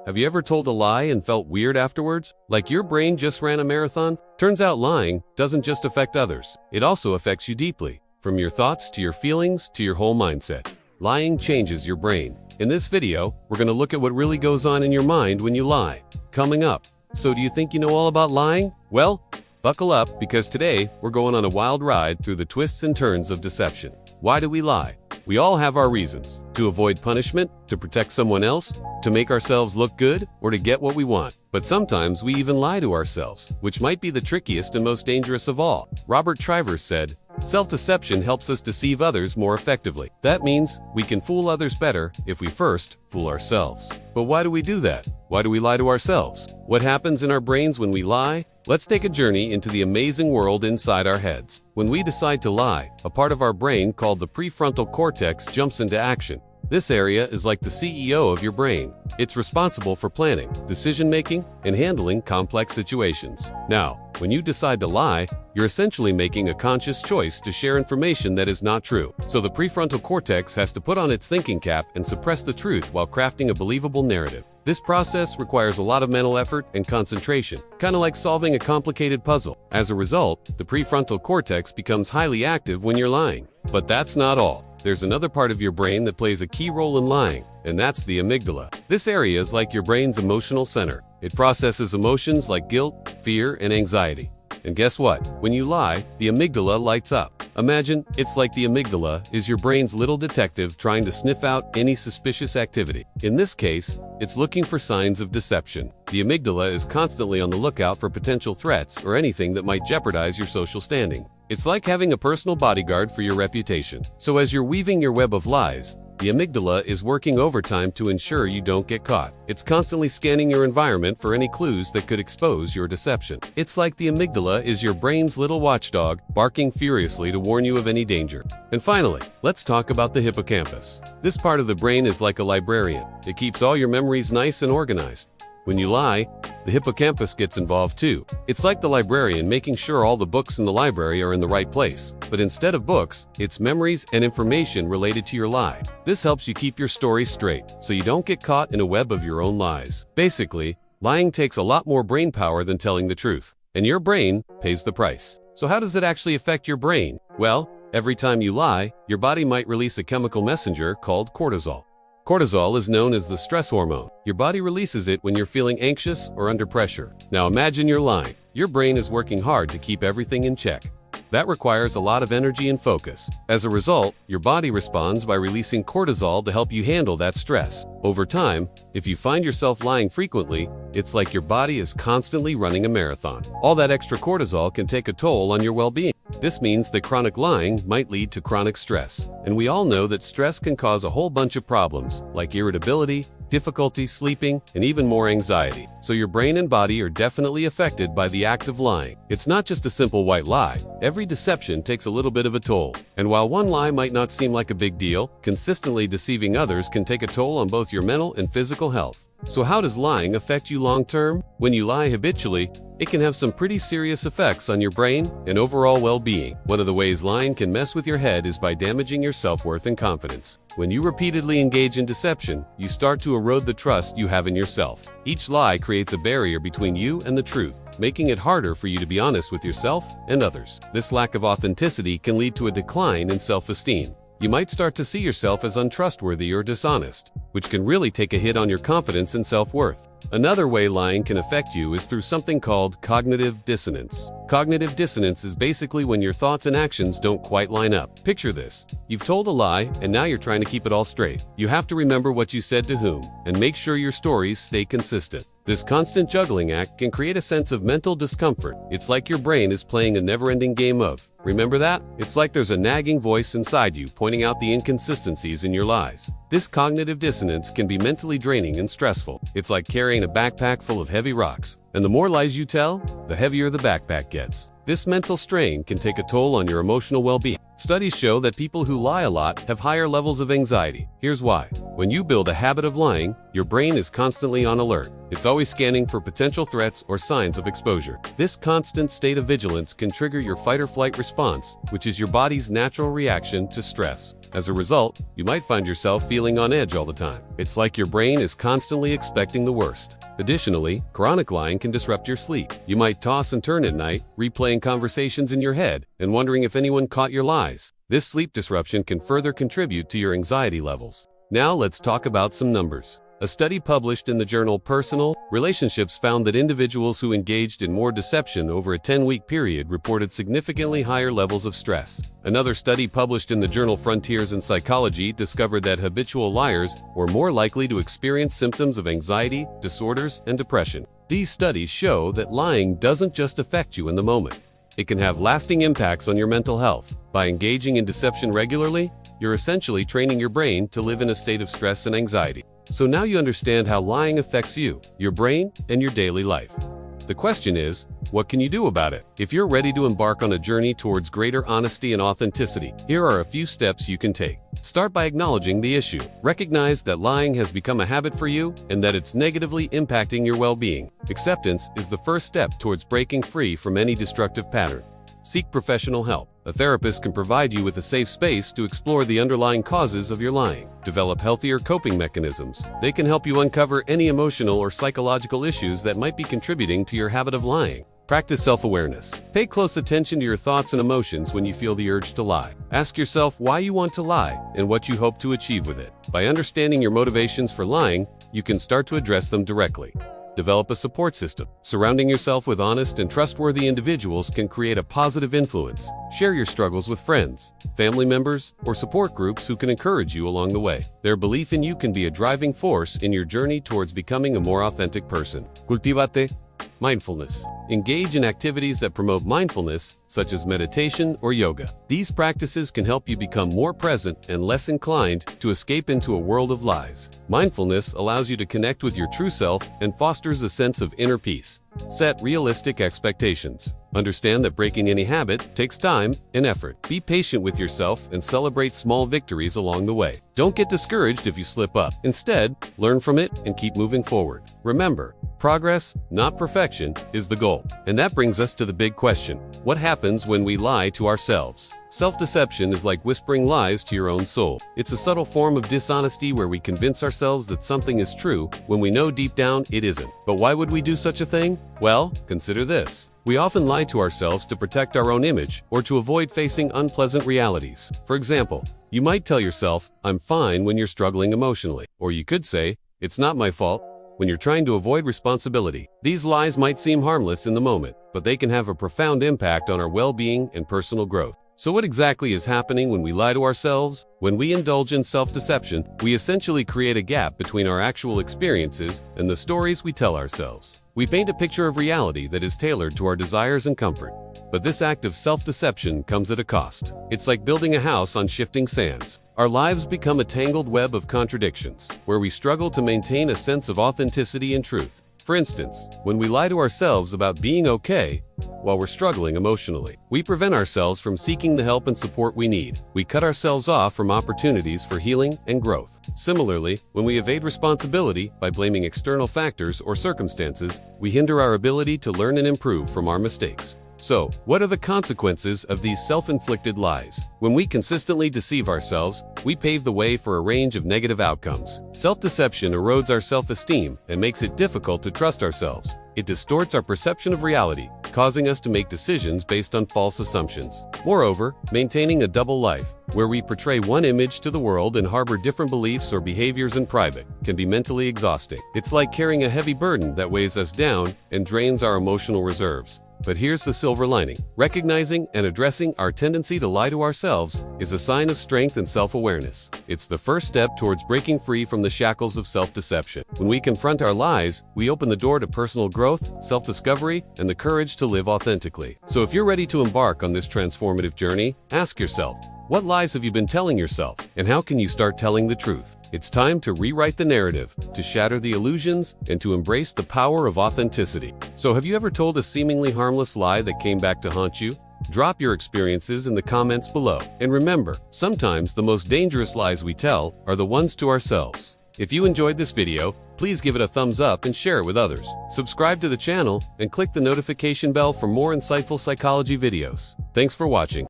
Have you ever told a lie and felt weird afterwards? Like your brain just ran a marathon? Turns out lying doesn't just affect others. It also affects you deeply. From your thoughts to your feelings to your whole mindset. Lying changes your brain. In this video, we're going to look at what really goes on in your mind when you lie. Coming up. So do you think you know all about lying? Well, buckle up because today we're going on a wild ride through the twists and turns of deception. Why do we lie? We all have our reasons. To avoid punishment, to protect someone else, to make ourselves look good, or to get what we want. But sometimes we even lie to ourselves, which might be the trickiest and most dangerous of all. Robert Trivers said, "Self-deception helps us deceive others more effectively." That means we can fool others better if we first fool ourselves. But why do we do that? Why do we lie to ourselves? What happens in our brains when we lie? Let's take a journey into the amazing world inside our heads. When we decide to lie, a part of our brain called the prefrontal cortex jumps into action. This area is like the CEO of your brain. It's responsible for planning, decision-making, and handling complex situations. Now, when you decide to lie, you're essentially making a conscious choice to share information that is not true. So the prefrontal cortex has to put on its thinking cap and suppress the truth while crafting a believable narrative. This process requires a lot of mental effort and concentration, kind of like solving a complicated puzzle. As a result, the prefrontal cortex becomes highly active when you're lying. But that's not all. There's another part of your brain that plays a key role in lying, and that's the amygdala. This area is like your brain's emotional center. It processes emotions like guilt, fear, and anxiety. And guess what? When you lie, the amygdala lights up. Imagine it's like the amygdala is your brain's little detective trying to sniff out any suspicious activity. In this case, it's looking for signs of deception. The amygdala is constantly on the lookout for potential threats or anything that might jeopardize your social standing. It's like having a personal bodyguard for your reputation. So as you're weaving your web of lies, the amygdala is working overtime to ensure you don't get caught. It's constantly scanning your environment for any clues that could expose your deception. It's like the amygdala is your brain's little watchdog, barking furiously to warn you of any danger. And finally, let's talk about the hippocampus. This part of the brain is like a librarian. It keeps all your memories nice and organized. When you lie, the hippocampus gets involved too. It's like the librarian making sure all the books in the library are in the right place. But instead of books, it's memories and information related to your lie. This helps you keep your story straight, so you don't get caught in a web of your own lies. Basically, lying takes a lot more brain power than telling the truth. And your brain pays the price. So how does it actually affect your brain? Well, every time you lie, your body might release a chemical messenger called cortisol. Cortisol is known as the stress hormone. Your body releases it when you're feeling anxious or under pressure. Now imagine you're lying. Your brain is working hard to keep everything in check. That requires a lot of energy and focus. As a result, your body responds by releasing cortisol to help you handle that stress. Over time, if you find yourself lying frequently, it's like your body is constantly running a marathon. All that extra cortisol can take a toll on your well-being. This means that chronic lying might lead to chronic stress. And we all know that stress can cause a whole bunch of problems, like irritability, difficulty sleeping, and even more anxiety. So your brain and body are definitely affected by the act of lying. It's not just a simple white lie. Every deception takes a little bit of a toll. And while one lie might not seem like a big deal, consistently deceiving others can take a toll on both your mental and physical health. So how does lying affect you long term? When you lie habitually, it can have some pretty serious effects on your brain and overall well-being. One of the ways lying can mess with your head is by damaging your self-worth and confidence. When you repeatedly engage in deception, you start to erode the trust you have in yourself. Each lie creates a barrier between you and the truth, making it harder for you to be honest with yourself and others. This lack of authenticity can lead to a decline in self-esteem. You might start to see yourself as untrustworthy or dishonest, which can really take a hit on your confidence and self-worth. Another way lying can affect you is through something called cognitive dissonance. Cognitive dissonance is basically when your thoughts and actions don't quite line up. Picture this. You've told a lie, and now you're trying to keep it all straight. You have to remember what you said to whom, and make sure your stories stay consistent. This constant juggling act can create a sense of mental discomfort. It's like your brain is playing a never-ending game of, remember that? It's like there's a nagging voice inside you pointing out the inconsistencies in your lies. This cognitive dissonance can be mentally draining and stressful. It's like carrying a backpack full of heavy rocks. And the more lies you tell, the heavier the backpack gets. This mental strain can take a toll on your emotional well-being. Studies show that people who lie a lot have higher levels of anxiety. Here's why. When you build a habit of lying, Your brain is constantly on alert. It's always scanning for potential threats or signs of exposure. This constant state of vigilance can trigger your fight-or-flight response, which is your body's natural reaction to stress. As a result, you might find yourself feeling on edge all the time. It's like your brain is constantly expecting the worst. Additionally, chronic lying can disrupt your sleep. You might toss and turn at night, replaying conversations in your head and wondering if anyone caught your lies. This sleep disruption can further contribute to your anxiety levels. Now let's talk about some numbers. A study published in the journal Personal Relationships found that individuals who engaged in more deception over a 10-week period reported significantly higher levels of stress. Another study published in the journal Frontiers in Psychology discovered that habitual liars were more likely to experience symptoms of anxiety, disorders, and depression. These studies show that lying doesn't just affect you in the moment. It can have lasting impacts on your mental health. By engaging in deception regularly, you're essentially training your brain to live in a state of stress and anxiety. So now you understand how lying affects you, your brain, and your daily life. The question is, what can you do about it? If you're ready to embark on a journey towards greater honesty and authenticity, here are a few steps you can take. Start by acknowledging the issue. Recognize that lying has become a habit for you and that it's negatively impacting your well-being. Acceptance is the first step towards breaking free from any destructive pattern. Seek professional help. A therapist can provide you with a safe space to explore the underlying causes of your lying. Develop healthier coping mechanisms. They can help you uncover any emotional or psychological issues that might be contributing to your habit of lying. Practice self-awareness. Pay close attention to your thoughts and emotions when you feel the urge to lie. Ask yourself why you want to lie and what you hope to achieve with it. By understanding your motivations for lying, you can start to address them directly. Develop a support system. Surrounding yourself with honest and trustworthy individuals can create a positive influence. Share your struggles with friends, family members, or support groups who can encourage you along the way. Their belief in you can be a driving force in your journey towards becoming a more authentic person. Cultivate mindfulness. Engage in activities that promote mindfulness, such as meditation or yoga. These practices can help you become more present and less inclined to escape into a world of lies. Mindfulness allows you to connect with your true self and fosters a sense of inner peace. Set realistic expectations. Understand that breaking any habit takes time and effort. Be patient with yourself and celebrate small victories along the way. Don't get discouraged if you slip up. Instead, learn from it and keep moving forward. Remember, progress, not perfection, is the goal. And that brings us to the big question. What happens when we lie to ourselves? Self-deception is like whispering lies to your own soul. It's a subtle form of dishonesty where we convince ourselves that something is true when we know deep down it isn't. But why would we do such a thing? Well, consider this. We often lie to ourselves to protect our own image or to avoid facing unpleasant realities. For example, you might tell yourself, "I'm fine," when you're struggling emotionally. Or you could say, "It's not my fault," when you're trying to avoid responsibility. These lies might seem harmless in the moment, but they can have a profound impact on our well-being and personal growth. So what exactly is happening when we lie to ourselves? When we indulge in self-deception, we essentially create a gap between our actual experiences and the stories we tell ourselves. We paint a picture of reality that is tailored to our desires and comfort. But this act of self-deception comes at a cost. It's like building a house on shifting sands. Our lives become a tangled web of contradictions, where we struggle to maintain a sense of authenticity and truth. For instance, when we lie to ourselves about being okay while we're struggling emotionally, we prevent ourselves from seeking the help and support we need. We cut ourselves off from opportunities for healing and growth. Similarly, when we evade responsibility by blaming external factors or circumstances, we hinder our ability to learn and improve from our mistakes. So, what are the consequences of these self-inflicted lies? When we consistently deceive ourselves, we pave the way for a range of negative outcomes. Self-deception erodes our self-esteem and makes it difficult to trust ourselves. It distorts our perception of reality, causing us to make decisions based on false assumptions. Moreover, maintaining a double life, where we portray one image to the world and harbor different beliefs or behaviors in private, can be mentally exhausting. It's like carrying a heavy burden that weighs us down and drains our emotional reserves. But here's the silver lining. Recognizing and addressing our tendency to lie to ourselves is a sign of strength and self-awareness. It's the first step towards breaking free from the shackles of self-deception. When we confront our lies, we open the door to personal growth, self-discovery, and the courage to live authentically. So if you're ready to embark on this transformative journey, ask yourself, what lies have you been telling yourself, and how can you start telling the truth? It's time to rewrite the narrative, to shatter the illusions, and to embrace the power of authenticity. So have you ever told a seemingly harmless lie that came back to haunt you? Drop your experiences in the comments below. And remember, sometimes the most dangerous lies we tell are the ones to ourselves. If you enjoyed this video, Please give it a thumbs up and share it with others. Subscribe to the channel and click the notification bell for more insightful psychology videos. Thanks for watching.